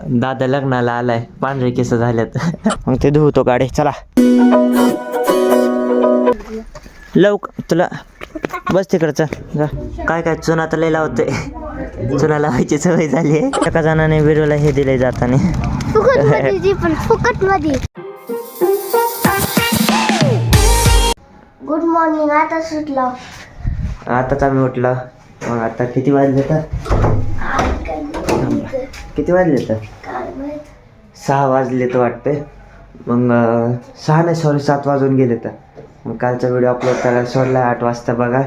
दादा लग्नाला आलाय, पांढरे केस झालेत. मग ते धुवतो गाडी. चला तुला बस तिकडचं जा. काय चुना तर लय लावते, चुना लावायची सवय झाली आहे. एका जणाने व्हिडिओला हे दिले जाताना गुड मॉर्निंग. आता सुटला, आताच आम्ही उठला. मग आता किती वाजले तर किती वाजले तर 6 वाजले तर वाटते. मग 6 नाही, सॉरी 7 वाजून गेले तर. मग कालचा व्हिडिओ अपलोड करायला सोडला 8 वाजता. बघा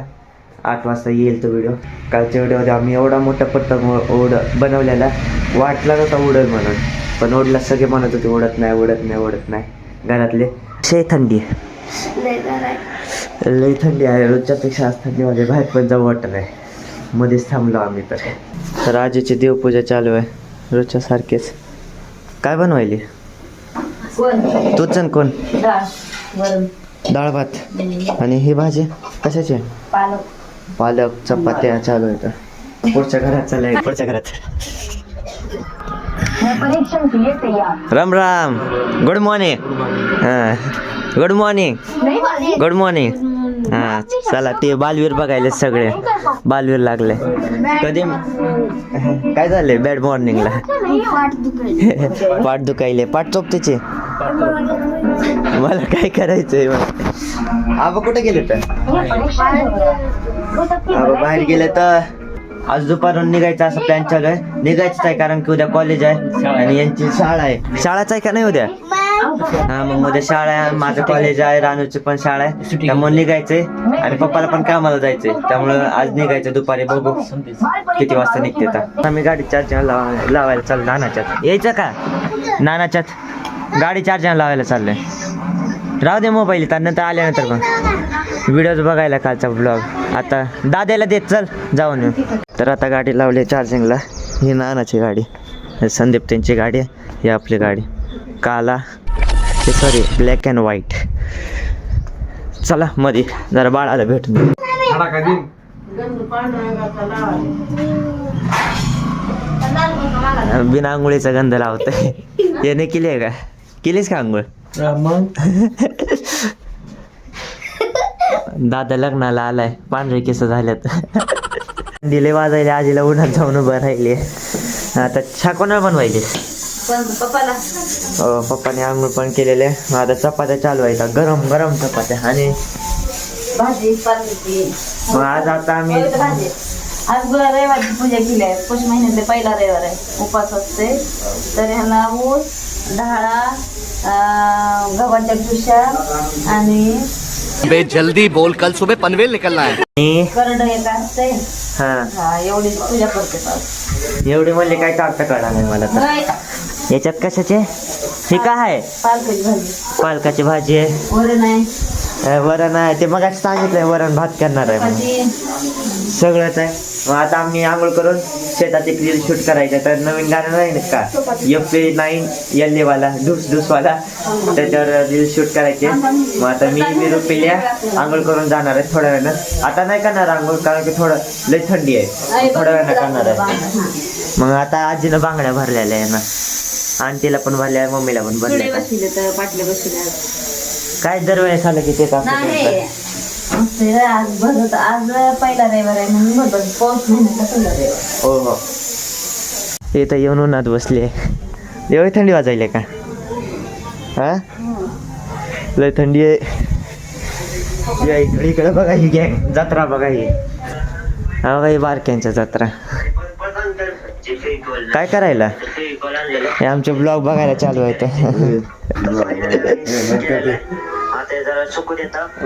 8 वाजता येईल तो व्हिडिओ. कालच्या व्हिडिओमध्ये आम्ही एवढा मोठा पतंग बनवलेला, वाटला नव्हता उडल म्हणून, पण उडला. सगळे म्हणत होते उडत नाही. घरातले शे थंडी लई थंडी आहे, रोजच्यापेक्षा आज थंडीमध्ये बाहेर पण जाऊ वाटत नाही. मध्येच थांबलो आम्ही तर आजीची देवपूजा चालू आहे रोजच्या सारखेच. काय बनवायली तूच कोण? डाळ भात. आणि ही भाजी कशाची? पालक. चपात्या चालू आहे. तर पुढच्या घरात चाललंय, पुढच्या घरात. Ram Ram. Good morning. Good morning. हां चला, ते बालवीर बघायले सगळे. बालवीर लागले. कधी काय झाले? बॅड मॉर्निंगला पाठ दुखायले. पाठ चोपतेचे. मला काय करायचंय? आबा कुठे गेले तर? आबा बाहेर गेले तर. आज दुपारून निघायचं असं प्लॅन चालू आहे. निघायचंच आहे कारण की उद्या कॉलेज आहे आणि यांची शाळा आहे. शाळाच आहे का नाही उद्या? हा मग उद्या शाळा आहे, माझं कॉलेज आहे, रानूची पण शाळा आहे. त्यामुळे निघायचंय आणि पप्पाला पण कामाला जायचंय. त्यामुळं आज निघायचं दुपारी. बघू किती वाजता निघते. तर आम्ही गाडी चार्जिंग लावायला चाललो. नानाच्यात यायचं का? नानाच्यात गाडी चार्जिंग लावायला चाललंय. राहू दे मोबाईल, त्यानंतर आल्यानंतर पण व्हिडिओज बघायला कालचा ब्लॉग. आता दाद्याला देत चल जाऊन येऊ. तर आता गाडी लावली चार्जिंगला. ही नानाची गाडी, संदीप त्यांची गाडी आहे, ही आपली गाडी. काला सॉरी ब्लॅक अँड व्हाईट. चला मध्ये जरा बाळाला भेटून. बिना आंघोळीचा गंध लावतोय. याने केली आहे का? केलीस का आंघोळ? दादा लग्नाला आलाय, पांढरे केस झालेत. दिले वाजायले. आजीला उन्हात जाऊन उभं राहिले. आता चहा कोणाला बनवायचे? पप्पाने आंघोळ पण केलेले. आता चपात्या चालू आहेत, गरम गरम चपात्या. आणि मग आज आता आम्ही आज रविवारची पूजा केली आहे. पुष महिन्यातले पहिला रविवार आहे, उपास असते. तर ह्याला ऊस, डाळा, गव्हाच्या भुशा आणि बे जल्दी बोल, कल सुबह पनवेल निकलना है. करड एक असते. हा एवढी पूजा करते. एवढी म्हणले काय काढता कळा नाही मला तर. याच्यात कशाचे? हे काय आहे? पालकाची भाजी. पालकाची भाजी आहे. वरण आहे. वरण आहे. ते मग सांगितलंय वरण भात करणार आहे. सगळंच आहे. मग आता आम्ही आंघोळ करून शेतात एक रील शूट करायचं. तर नवीन गाणं नाही का, FA9 वाला ढुसवाला, त्याच्यावर रील शूट करायचे. मग आता मी रुपेल्या आंघोळ करून जाणार आहे थोड्या वेळानं. आता नाही करणार आंघोळ कारण की थोडं लय थंडी आहे. थोड्या वेळानं करणार आहे. मग आता आजीनं बांगड्या भरलेल्या आहे ना, आंटीला पण भरल्या, मम्मीला पण भरल्या. काय दरवेळेस आलं की ते आज पहिला रविवार आहे म्हणून भरत. पाऊस महिन्याचा पहिला रविवार. हो. इथं येऊन उन्हात बसली. एवढी थंडी वाजायली का? हा लय थंडी आहे. इकडे बघा ही गॅंग जत्रा. बघा ही ही बारक्यांच्या जत्रा. काय करायला? हे आमचे ब्लॉग बघायला चालू आहे.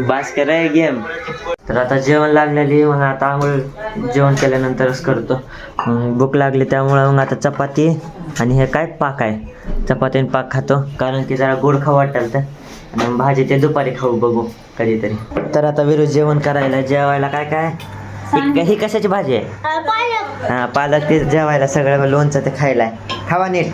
बास कराय गेम. तर आता जेवण लागलेली. मग आता आंघोळ जेवण केल्यानंतरच करतो. भूक लागली त्यामुळं मग आता चपाती आणि हे काय पाक आहे. चपाती आणि पाक खातो कारण की जरा गोड खाऊ वाटेल. तर आणि भाजी ते दुपारी खाऊ बघू कधीतरी. तर आता विरुद्ध जेवण करायला. जेवायला काय काय? ही कशाची भाजी आहे? हा पालक. ते जेवायला सगळं लोणचं ते खायला. खावा नीट.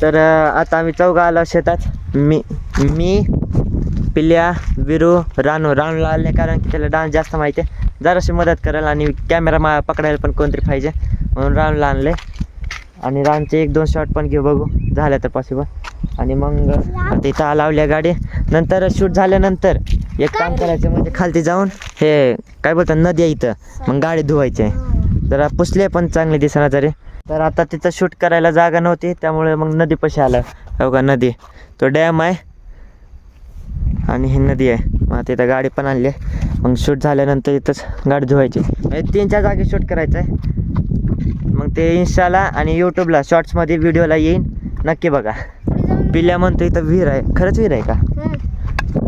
तर आता आम्ही चौघं आलो शेतात. मी पिल्या, विरू, रानूला आले कारण की त्याला डान्स जास्त माहिती आहे, जराशी मदत करायला आणि कॅमेरा पकडायला पण कोणतरी पाहिजे म्हणून रानूला आणले. आणि रानचे 1-2 शॉट पण घेऊ, बघू झालं तर पॉसिबल. आणि मग आता इथं लावल्या गाडी. नंतर शूट झाल्यानंतर एक काम करायचं म्हणजे खालती जाऊन हे काय बोलतात नदी आहे इथं, मग गाडी धुवायची आहे. जरा पुसले पण चांगले दिसना तरी. तर आता तिथं शूट करायला जागा नव्हती त्यामुळे मग नदीपाशी आलं. हो का नदी, तो डॅम आहे आणि ही नदी आहे. मग तिथं गाडी पण आणली. मग शूट झाल्यानंतर इथंच गाडी धुवायची. म्हणजे 3-4 जागी शूट करायचं आहे. मग ते इंस्टाला आणि यूट्यूबला शॉर्ट्समध्ये व्हिडिओला येईन, नक्की बघा. पिल्या म्हणतो इथं विहीर आहे. खरंच विहीर आहे का?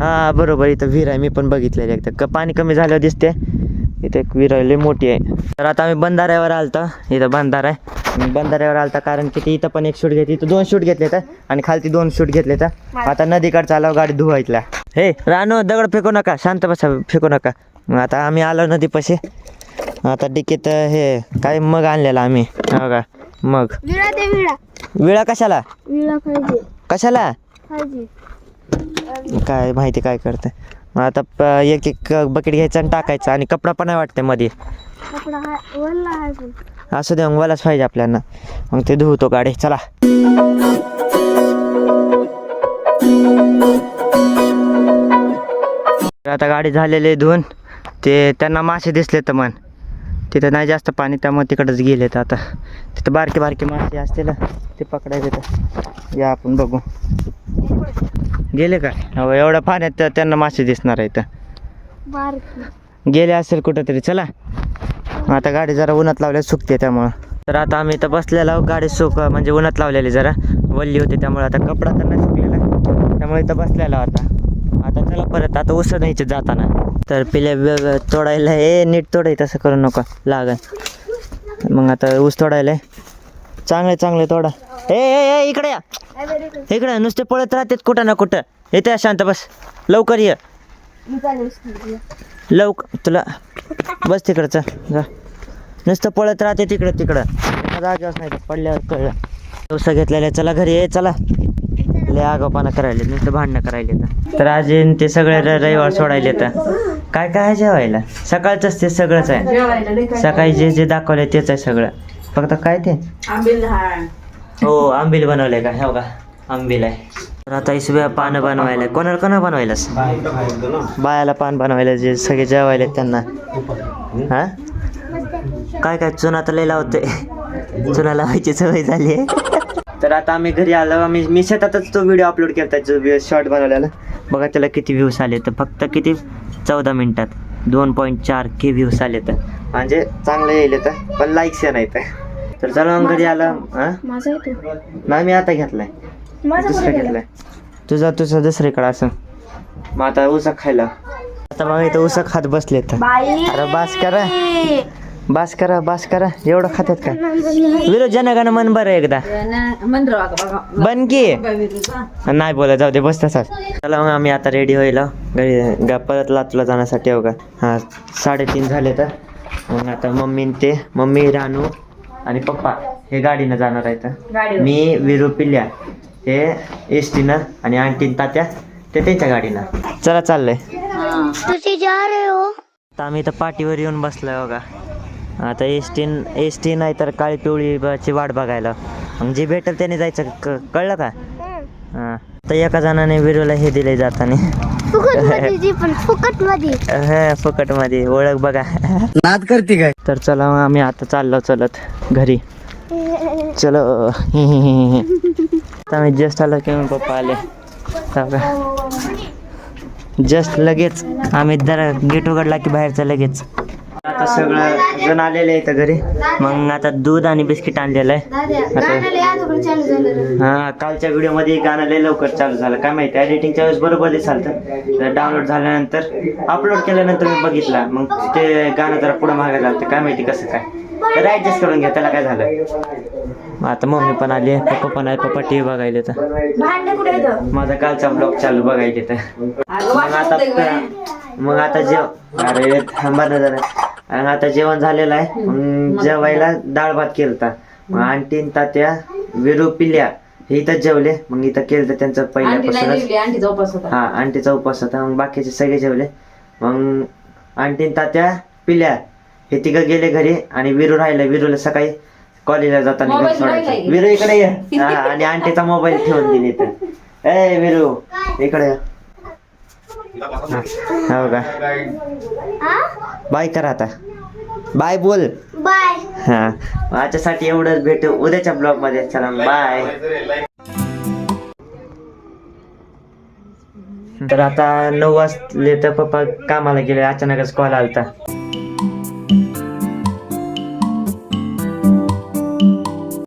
हां बरोबर, इथं विहीर आहे. मी पण बघितलेली एकदा. पाणी कमी झाल्यावर दिसते. इथं एक विहीर आहे, लई मोठी आहे. तर आता आम्ही बंधाऱ्यावर आलतो. इथं बंधारा आहे. बंधाऱ्यावर आलता कारण की ते इथं पण एक शूट घेतली. इथं 2 शूट घेतले तर आणि खालती 2 शूट घेतले तर. आता नदीकडे चालव गाडी धुवायला. हे रानू दगड फेकू नका, शांत बसा, फेकू नका. मग आता आम्ही आलो नदीपाशी. आता डिकीत हे काय मग आणलेला आम्ही. हो का मग विळा कशाला कशाला काय माहिती काय करते. मग आता एक बकेट घ्यायचं आणि टाकायचं. आणि कपडा पण आहे वाटते मध्ये. असं दे, मग वलाच पाहिजे आपल्याला. मग ते धुवतो गाडी. चला आता गाडी झालेली धुवून. ते त्यांना मासे दिसले तर मन तिथं नाही जास्त पाणी त्यामुळे तिकडंच गेले. तर आता तिथं बारके मासे असतील ते पकडायचे. तर या आपण बघू गेले का. हो एवढ्या पाण्यात त्यांना मासे दिसणार आहेत. गेले असेल कुठंतरी. चला आता गाडी जरा उन्हात लावल्या सुकते त्यामुळं. तर आता आम्ही इथं बसलेला गाडी म्हणजे उन्हात लावलेली जरा वल्ली होती त्यामुळे. आता कपडा तर नाही सुकलेला त्यामुळे इथं बसलेला होता. आता चला परत आता उसं न्यायचे जाताना. तर पिल्या तोडायला नीट तोडाय, तसं करू नका लागन. मग आता ऊस तोडायला चांगले तोडा. ए इकडे या, इकडे नुसते पळत राहतात कुठं ना कुठं. येते शांत बस, लवकर ये लवकर. तुला बस तिकडचं जा, नुसतं पळत राहते तिकडं जागेच नाही तर पडल्यावर कळलं. ऊस घेतलेला. चला घरी ये, चला लय आगाऊपणा करायले, नुसतं भांडणं करायले. तर आज ते सगळे रविवार सोडायले. तर काय आहे जेवायला? सकाळचंच ते सगळंच आहे. सकाळी जे दाखवले तेच आहे सगळं. फक्त काय ते हो आंबील बनवलंय का. हो का आंबील आहे. तर आता इसब्या पानं बनवायला. कोणाला बनवायलास? बायाला पान बनवायला जे सगळे जेवायले त्यांना. हां काय चुना तर लय लावते. चुना लावायची सवय झाली आहे. तर आता आम्ही घरी आलो. मी शेतातच तो व्हिडिओ अपलोड केला जो शॉर्ट बनवलेला. बघा त्याला किती व्ह्यूज आले. तर फक्त किती 14 मिनिटात 2.4K व्ह्यूज आले. तर म्हणजे चांगलं येईल. तर पण लाईक्स नाही. तर चला मग घरी आलं. नाही मी आता घेतलाय, दुसरं घेतलाय. तुझा दुसरीकडे असं. मग आता उसक खायला. आता मग इथं उसक खात बसले. तर अरे बास करा एवढं खातात का. विरोध जनगण मन बरं एकदा बन की नाही बोला, जाऊ दे बस तसाच. चला मग आम्ही आता रेडी व्हायला घरी परत लातूरला जाण्यासाठी. हो का हां 3:30 झाले. तर मग आता मम्मी रानू आणि पप्पा हे गाडीनं जाणार आहेत. मी विरू पिल्या हे एसटीनं आणि आंटी तात्या ते त्यांच्या गाडीनं. चला चाललंय. आता आम्ही इथं पाठीवर येऊन बसलोय. बघा आता एसटी नाही तर काळी पिवळीची वाट बघायला. मग जे भेटेल त्याने जायचं. कळलं का. हां तर एका जणाने विरूला हे दिले जाताना फुकट मध्ये ओळख बघा नाद करते काय. तर चला आम्ही आता चाललो चलत घरी. चलो आम्ही जस्ट आलो की पप्पा आले. जस्ट लगेच आम्ही जरा गेट उघडला की बाहेरचं लगेच. आता सगळं जण आलेलं आहे इथं घरी. मग आता दूध आणि बिस्किट आणलेलं आहे. हां कालच्या व्हिडिओमध्ये गाणं लय लवकर चालू झालं. काय माहिती एडिटिंगच्या वेळेस बरोबर चालतं. डाउनलोड झाल्यानंतर अपलोड केल्यानंतर मी बघितला. मग ते गाणं जरा पुढं मागे झालं. काय माहिती कसं काय. तर ॲडजस्ट करून घ्या, त्याला काय झालं. आता मम्मी पण आली, पप्पा पण आहे. पप्पा टी व्ही बघायले. तर माझा कालचा ब्लॉग चालू बघायचे. तर मग आता अरे थांबा ना जरा. आणि आता जेवण झालेलं आहे. मग जेवायला डाळ भात केलता. मग आंटी तात्या विरू पिल्या हे इथंच जेवले. मग इथं केलं तर त्यांचं पहिल्यापासूनच आंटीचा उपास होता. हा आंटीचा उपवास होता. मग बाकीचे सगळे जेवले. मग आंटी तात्या पिल्या हे तिघं गेले घरी आणि विरू राहिलं. विरूला सकाळी कॉलेजला जाताना मोबाईल घरी सोडायचं. राहिलाय. विरू इकडे ये. हा, आणि आंटीचा मोबाईल ठेवून दिली तर ए विरू इकडे ये. हो का बाय करा आता. बाय बोल. बाय. हा माझ्यासाठी एवढंच. भेटू उद्याच्या ब्लॉग मध्ये. चला बाय. तर आता 9 वाजले तर पप्पा कामाला गेले. अचानकच कॉल आलता.